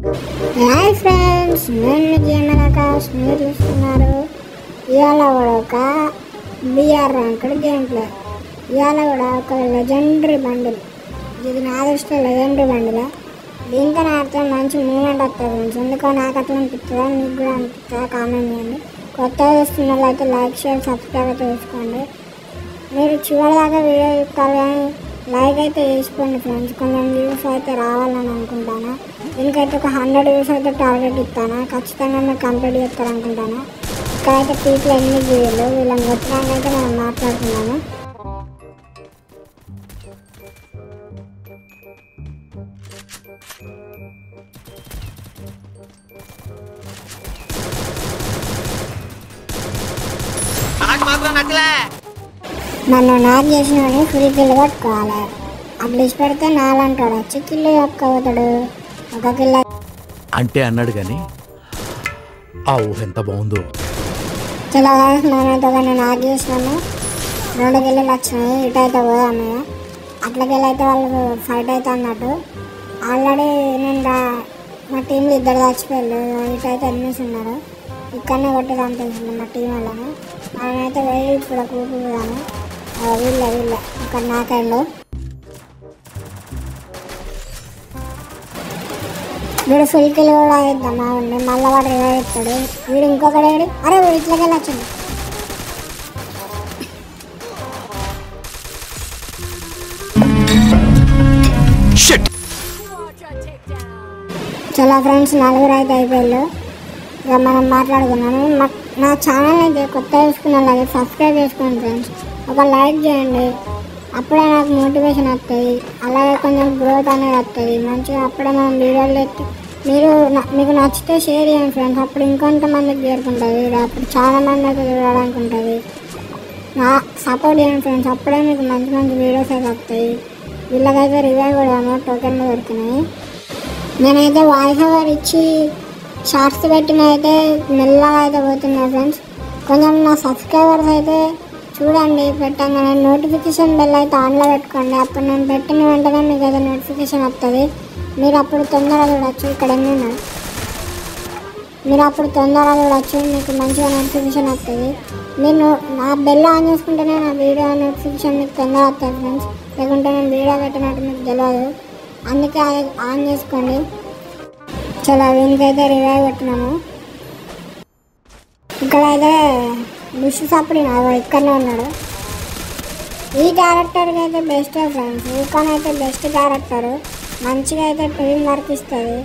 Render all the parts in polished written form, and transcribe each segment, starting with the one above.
Hi friends, నేను gamer Akash. మీరు చూస్తున్నారు ఇవాళ కూడా ఒక బిఆర్ ర్యాంక్డ్ గేమ్ ప్లే. ఇవాళ కూడా ఒక లెజెండరీ బండిల్. ఇది నా దృష్టిలో లెజెండరీ బండిలే. దీంతో ఆడితే మంచి మూమెంట్ వస్తుంది ఫ్రెండ్స్. ఎందుకో నాకు అట్లా అనిపిస్తుందా, మీకు కూడా అనిపిస్తుందా కామెంట్ చేయండి. కొత్తగా చూస్తున్న వాళ్ళైతే లైక్ షేర్ సబ్స్క్రైబ్ అయితే చేసుకోండి. మీరు చివరి దాకా వీడియో చూస్తారు కానీ లైక్ అయితే వేసుకోండి ఫ్రెండ్స్. కొంచెం వ్యూస్ అయితే రావాలని అనుకుంటాను. దీనికైతే ఒక 100 వ్యూస్ అయితే టార్గెట్ ఇస్తాను. ఖచ్చితంగా మీరు కంప్లీట్ చేస్తారు అనుకుంటాను. ఇక్కడైతే పీపుల్ ఎన్ని వీళ్ళు వీళ్ళని కొట్టడానికైతే మనం మాట్లాడుతున్నాము. నన్ను నాక్ చేసిన ఫుల్ కిల్ పట్టుకోవాలి. అట్లా ఇచ్చి పెడితే నాలంటాడు, వచ్చి కిల్లు పట్టుకోతాడు. ఒక కిల్ అంటే అన్నాడు కానీ ఆ ఊహ ఎంత బాగుందో. చాలా నేనైతే కానీ నాక్ చేసినాము. 2 కిల్లు వచ్చినాయి. ఇటు అయితే పోదాము. అట్లకెళ్ళి అయితే వాళ్ళు ఫైట్ అయితే అన్నట్టు. ఆల్రెడీ నేను మా టీంలో 2 చచ్చిపోయారు. ఇటు అయితే ఎన్నిస్ ఉన్నారు. ఇక్కడనే కొట్టి చంపేసింది మా టీం వాళ్ళని. మనమైతే పోయి ఇప్పుడు కూకుదాము. వీళ్ళ ఇక్కడ నాకండు వీడు ఫుల్ కిల్ కూడా అవుతాం మావుండి. మళ్ళీ వాడు రివైవ్ ఇస్తాడు. వీడు ఇంకొకటి అరే వీడు ఇట్లకి వెళ్ళొచ్చింది. చాలా ఫ్రెండ్స్ 4 అయితే అయిపోయారు. ఇక మనం మాట్లాడుకున్నాము. నా ఛానల్ అయితే కొత్త చూసుకున్న అలాగే సబ్స్క్రైబ్ చేసుకోండి ఫ్రెండ్స్. ఒక లైక్ చేయండి, అప్పుడే నాకు మోటివేషన్ వస్తుంది. అలాగే కొంచెం గ్రోత్ అనేది వస్తుంది మంచిగా. అప్పుడే మనం వీడియోలు ఎత్తి మీకు నచ్చితే షేర్ చేయండి ఫ్రెండ్స్. అప్పుడు ఇంకొంతమందికి చేరుకుంటుంది. అప్పుడు చాలా మంది అయితే చూడడానికి ఉంటుంది. నా సపోర్ట్ చేయండి ఫ్రెండ్స్. అప్పుడే మీకు మంచి మంచి వీడియోస్ అయితే వస్తాయి. వీళ్ళకైతే రివైవ్ కూడా టోకెన్లు దొరుకుతున్నాయి. నేనైతే వాయిస్ ఓవర్ ఇచ్చి షార్ట్స్ పెట్టిన అయితే మెల్లగా అయితే పోతున్నా ఫ్రెండ్స్. కొంచెం నా సబ్స్క్రైబర్స్ అయితే చూడండి, పెట్టంగానే నోటిఫికేషన్ బెల్ అయితే ఆన్లో పెట్టుకోండి. అప్పుడు నేను పెట్టిన వెంటనే మీకు అయితే నోటిఫికేషన్ వస్తుంది. మీరు అప్పుడు తొందరగా చూడవచ్చు. ఇక్కడ ఎన్ని ఉన్నాయి, మీరు అప్పుడు తొందరగా చూడవచ్చు. మీకు మంచిగా నోటిఫికేషన్ వస్తుంది. మీరు నా బెల్ ఆన్ చేసుకుంటేనే నా వీడియో నోటిఫికేషన్ మీకు తొందరగా వస్తుంది ఫ్రెండ్స్. లేకుంటే నేను వీడియో పెట్టినట్టు మీకు తెలియదు. అందుకే ఆన్ చేసుకోండి. చాలా వీనికైతే రివైవ్ పెట్టినాము. ఇక్కడైతే బుష్ సప్పుడు ఇక్కడనే ఉన్నాడు. ఈ క్యారెక్టర్కి అయితే బెస్ట్ ఫ్రెండ్స్. ఊకాన్ అయితే బెస్ట్ క్యారెక్టర్. మంచిగా అయితే టీం వర్క్ ఇస్తుంది.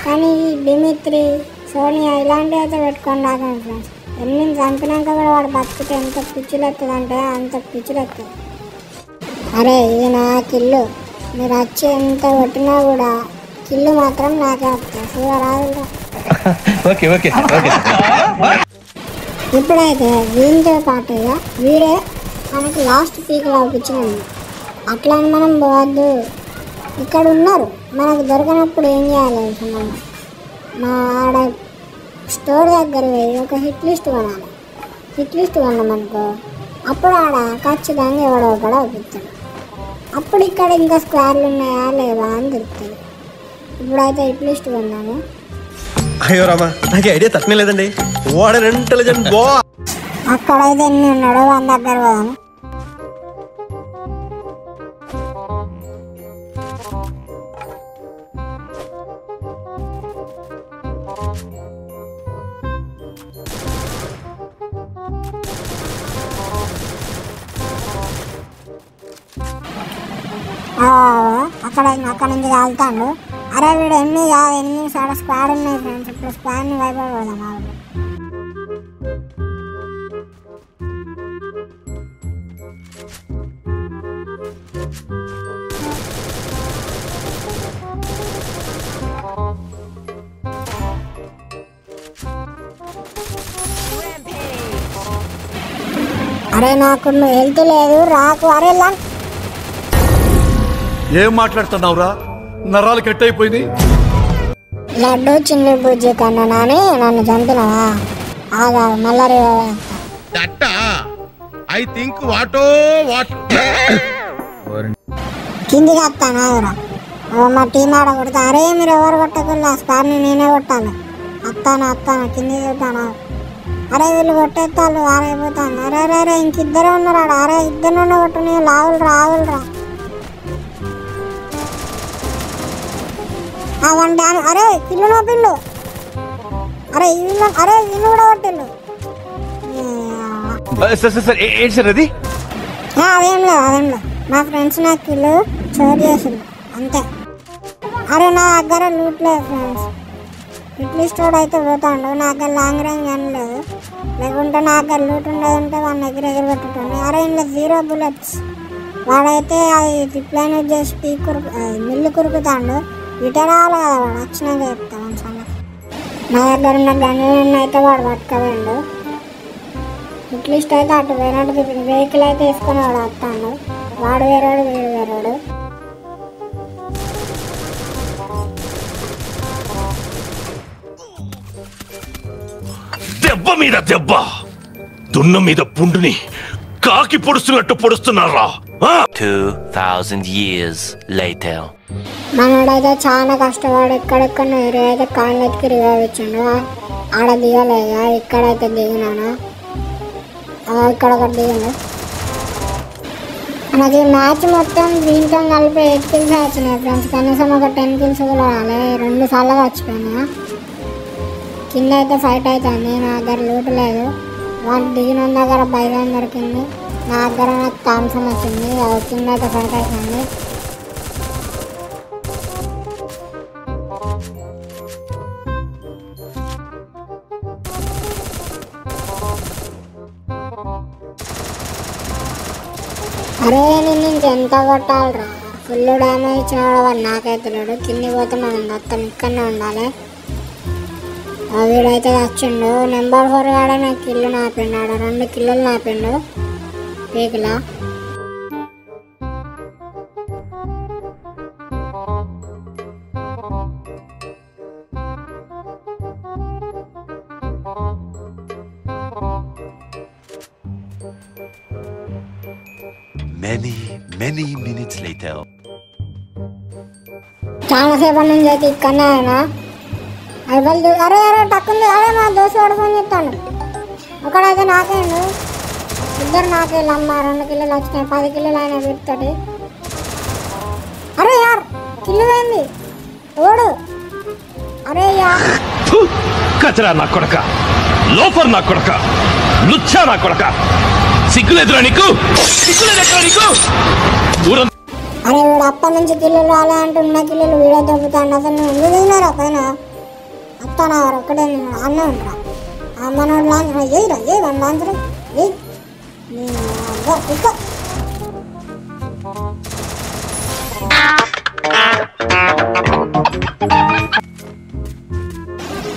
కానీ ఈ డిమిత్రి, సోనియా ఇలాంటివి అయితే పెట్టుకొని రాకండి ఫ్రెండ్స్. ఎన్ని చంపినాక కూడా వాడు బతికితే ఎంత పిచ్చులు ఎత్తుంది అంటే అంత పిచ్చులు ఎత్తుంది. అరే ఇది నా కిల్లు. మీరు వచ్చి ఎంత కొట్టినా కూడా కిల్లు మాత్రం నాకే వస్తుంది. ఇప్పుడైతే వీళ్ళతో పాటుగా వీడే మనకి లాస్ట్ పీక్ పంపించినాము. అట్లా అని మనం పోవద్దు. ఇక్కడ ఉన్నారు, మనకు దొరకనప్పుడు ఏం చేయాలి మనం? మా ఆడ స్టోర్ దగ్గర పోయి ఒక హిట్ లిస్ట్ కొనాలి. హిట్ లిస్ట్ కొన్నామనుకో అప్పుడు ఆడ ఖచ్చితంగా ఎవడో ఒకడో పంపిస్తాడు. అప్పుడు ఇక్కడ ఇంకా స్క్వేర్లు ఉన్నాయా లేవా అని తెలుస్తుంది. ఇప్పుడైతే హిట్ లిస్ట్ కొన్నాము. అయ్యో రామా, నాకు ఐడియా తక్కువ లేదండి. అక్కడైతే ఎన్ని ఉన్నాడో వాళ్ళ దగ్గర పోదాము. అక్కడ నుంచి కాలుతాడు. అరే వీడు ఎన్ని కాదు, ఎన్ని స్క్వాడ్ ఉన్నాయి ఫ్రెండ్స్. ఇప్పుడు స్క్వాడ్ని వైపోదాం. అరే నాకు హెల్త్ లేదు రాకు. అరే ఏం మాట్లాడుతున్నావురా? నరాలు కట్ అయిపోయింది. లడ్డు చిన్న బుజ్జి కన్నా నాని నన్ను చంపినవా? ఆగా మళ్ళీ కిందికి వస్తాను. ఆగురా మా టీం ఆడ కొడతా. అరే మీరు ఎవరు కొట్టకుండా స్పార్ని నేనే కొట్టాలి. అత్తాను కింది చూద్దాను. అరే వీళ్ళు కొట్టేస్తాను ఆరైపోతాను. అరే అరే అరే ఇంకిద్దరే ఉన్నారు ఆడ. అరే ఇద్దరు నుండి కొట్టుని ఆవులురా. One dam. అరే ఇల్లు నోపిల్లు. అరే ఇల్లు కూడా కొట్టిల్లు. అదేం లేదు మా ఫ్రెండ్స్ నాకు ఇల్లు చోటు చేసిండు అంతే. అరే నా దగ్గర లూట్ లేదు ఫ్రెండ్స్. ఇడ్లీ స్టోర్ అయితే పోతాడు. నా దగ్గర లాంగ్ రేంజ్ అని లేదు. లేకుంటే నా దగ్గర లూట్ ఉండేదంటే వాళ్ళ దగ్గర ఎగరబెట్టుకుంటాను. అరే ఇంట్లో 0 bullets. వాడైతే అది రిప్లైన్ చేసి మిల్లు కురుకుతాడు. రిటైర్ అవ్వాలి కదా వాడు. వచ్చినాక చెప్తాను సంగతి. నా దగ్గర ఉన్న గన్ను అయితే వాడు పట్టుకోలేండు. ఇడ్లీ స్టోర్ అయితే అటు వేరే వెహికల్ అయితే వేసుకొని వాడు వస్తాడు. వాడు వేరేవాడు వీడు వేరేవాడు. దెబ్బ మీద దెబ్బ, దున్న మీద పుండుని కాకి పొడుస్తున్నట్టు పొడుస్తున్నారా? 2000 years later. మనోడైతే చాలా కష్టపడు. ఎక్కడెక్కడ అయితే కాళ్ళకి రివైవ్ ఇచ్చాడు. ఆడ దిగలేదా? ఇక్కడైతే దిగినాను. ఇక్కడ ఒకటి దిగిండు. మనకి మ్యాచ్ మొత్తం దీంతో కలిపి 8 kills వచ్చినాయి ఫ్రెండ్స్. కనీసం ఒక 10 kills కూడా రాలే. 2 సార్లు వచ్చిపోయినా. కింద అయితే ఫైట్ అవుతుంది. నా దగ్గర లూట్ లేదు. వాళ్ళు దిగిన దగ్గర బైజాన్ దొరికింది. నా దగ్గర నాకు థామ్సన్ వచ్చింది. కింద అయితే ఫైట్ అవుతుంది. అరే నేను ఇంకెంత కొట్టాలరా? ఫుల్ డ్యామేజ్ ఇచ్చిన వాడు నాకైతే లేడు. కింది పోతే మనం మొత్తం ఇక్కడనే ఉండాలి. వీడైతే వచ్చిండు. నెంబర్ 4 కాడ నాకు కిల్లు నాపిండు. ఆడ 2 కిల్లులు నాపిండు పీకులా. Many minutes later. చాలాసేపటి నుంచి అయితే ఇక్కడనే అయినా. అరే టక్కుంది. అరే మా దోస్తు వాడు ఫోన్ చెప్తాను. ఒకడైతే నాకేండు. ఇద్దరు నాకేళ్ళు అమ్మ. 2 కిలోలు వచ్చినాయి. 10 కిలోలు అయినా వీటితోటి. అరే యార్ కిల్లు పోయింది ఓడు. అరే యార్ కచరా నా కొడక, లోఫర్ నా కొడక, లుచ్చా నా కొడక, సిగ్గులేదురా నీకు? అరే వీడు అప్పటి నుంచి కిల్లులు రాలే అంటే ఉన్న కిల్లులు వీడే దొబ్బుతాడు. అసలు నువ్వు ఎందుకు తిన్నారా పైన? అత్తనా ఒక్కడే అన్న ఉంటా. మనోడు లాంచ్ ఏయిరా వన్ లాంచరు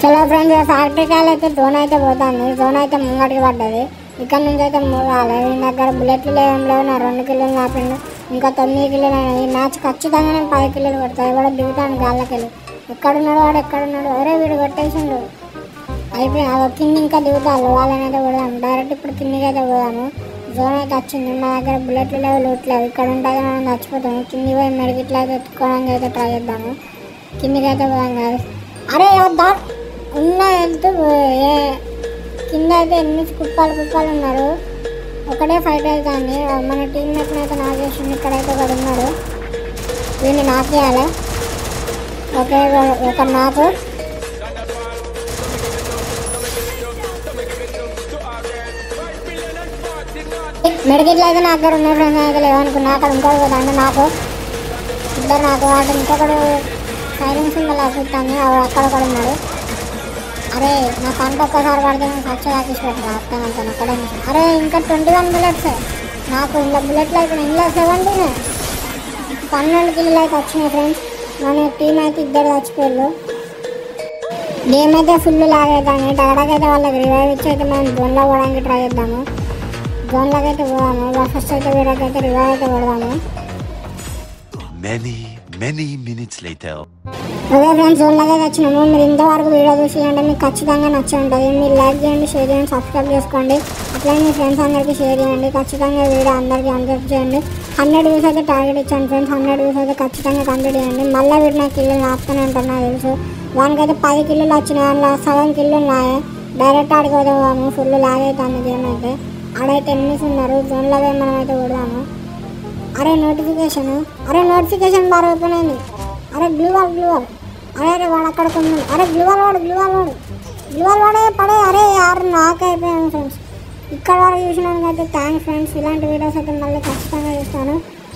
చలో ఫ్రెండ్స్. ఫ్యాక్టరీ కాయలు అయితే జోన్ అయితే పోతుంది. జోన్ అయితే ముంగడికి పడ్డది. ఇక్కడ నుంచి అయితే మూడాలి. వీళ్ళ దగ్గర బుల్లెట్లు లేవేం లేవు. నా 2 కిలోలు నాపిండు. ఇంకా 9 కిలోలు అయినా. ఈ మ్యాచ్ ఖచ్చితంగా నేను 10 కిలోలు కొడతాను. కూడా దిగుతాను గాళ్ళకెళ్ళి. ఎక్కడున్నాడు వాడు? ఎక్కడున్నాడు? అరే వీడు కొట్టేసిండు. అయిపోయి కింది ఇంకా దిగుతాను. వాళ్ళనైతే కొడదాము డైరెక్ట్. ఇప్పుడు కిందికి అయితే పోదాము. జోన్ అయితే వచ్చింది. నా దగ్గర బుల్లెట్లు లేవు, లూట్ లేవు. ఇక్కడ ఉంటుంది మనం చచ్చిపోతాము. కింది పోయి మెడికిట్లు అయితే ఎత్తుకోవడానికి అయితే ట్రై చేద్దాము. కిందికి అయితే పోదాం కాదు. అరే ఉన్న వెళ్తూ కింద అయితే ఎన్ని కుప్పాలు ఉన్నారు. ఒకటే ఫైట్ అవుతుంది. మన టీం మేట్ని అయితే నాకేసింది. ఇక్కడైతే ఒకడు ఉన్నాడు. వీడిని నాకేయాలి. ఓకే ఒక నాకు మెడికెట్లు అయితే నా దగ్గర ఉన్న ఫ్రెండ్స్ అయితే లేవనుకున్నా. అక్కడ ఇంకోటి కదా అంటే నాకు ఇద్దరు నాకు వాటి ఇంకొకడు ఫైరింగ్ సింగల్ చూస్తాను. అక్కడ కూడా ఉన్నాడు. అరే నా పంట ఒక్కసారి పడితే నేను సచ్చ రాకేసి పెట్టరా అర్థమంతా అక్కడే. అరే ఇంకా 21 bullets నాకు. ఇంట్లో బుల్లెట్లు అయితే ఇంట్లో 17 12 కిలోలు అయితే వచ్చినాయి ఫ్రెండ్స్. మన టీం అయితే 2 చచ్చిపోయారు. గేమ్ అయితే ఫుల్ లాగేదాన్ని. టగడాకైతే వాళ్ళకి రివైవ్ ఇచ్చి అయితే మనం జోన్లో పోవడానికి ట్రై చేద్దాము. జోన్లోకి అయితే పోదాము. ఫస్ట్ అయితే వీడికైతే రివైవ్ అయితే కొడదాము. Many minutes later. Okay friends, జోన్లోకి అయితే వచ్చినాము. మీరు ఇంతవరకు వీడియో చూసి అంటే మీకు ఖచ్చితంగా నచ్చి ఉంటుంది. మీరు లైక్ చేయండి, షేర్ చేయండి, సబ్స్క్రైబ్ చేసుకోండి. అట్లనే మీ ఫ్రెండ్స్ అందరికీ షేర్ చేయండి. ఖచ్చితంగా వీడియో అందరికీ అందజేయండి. 100 వ్యూస్ అయితే టార్గెట్ ఇచ్చాను ఫ్రెండ్స్. 100 వ్యూస్ అయితే ఖచ్చితంగా కంప్లీట్ చేయండి. మళ్ళీ వీడు నాకు కిల్లులు ఆపుతూనే ఉంటారు నాకు తెలుసు. వానికైతే 10 కిల్లులు వచ్చినాయి, అందులో సగం కిల్లులు ఉన్నాయి. డైరెక్ట్ ఆడుకోదాము, ఫుల్ లాగ్ అవుతుంది గేమ్ అయితే. ఆడైతే ఎనిమిస్ ఉన్నారు, జోన్లో పోయి మనం అయితే కొడదాము. అరే నోటిఫికేషన్ బాగా ఓపెన్ అయింది. అరే గ్లూవాల్ అరే వాడు అక్కడ కొంచెం. అరే గ్లూవాల్ వాడే పడే. అరే యారు నాక్ అయిపోయాను ఫ్రెండ్స్. ఇక్కడ వరకు చూసినానికి అయితే థ్యాంక్స్ ఫ్రెండ్స్. ఇలాంటి వీడియోస్ అయితే మళ్ళీ ఖచ్చితంగా చేస్తాను.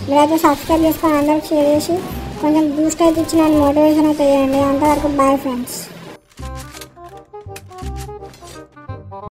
మీరైతే సబ్స్క్రైబ్ చేసుకొని అందరికి షేర్ చేసి కొంచెం బూస్ట్ అయితే ఇచ్చిన మోటివేషన్ అయితే చేయండి. అంతవరకు బాయ్ ఫ్రెండ్స్.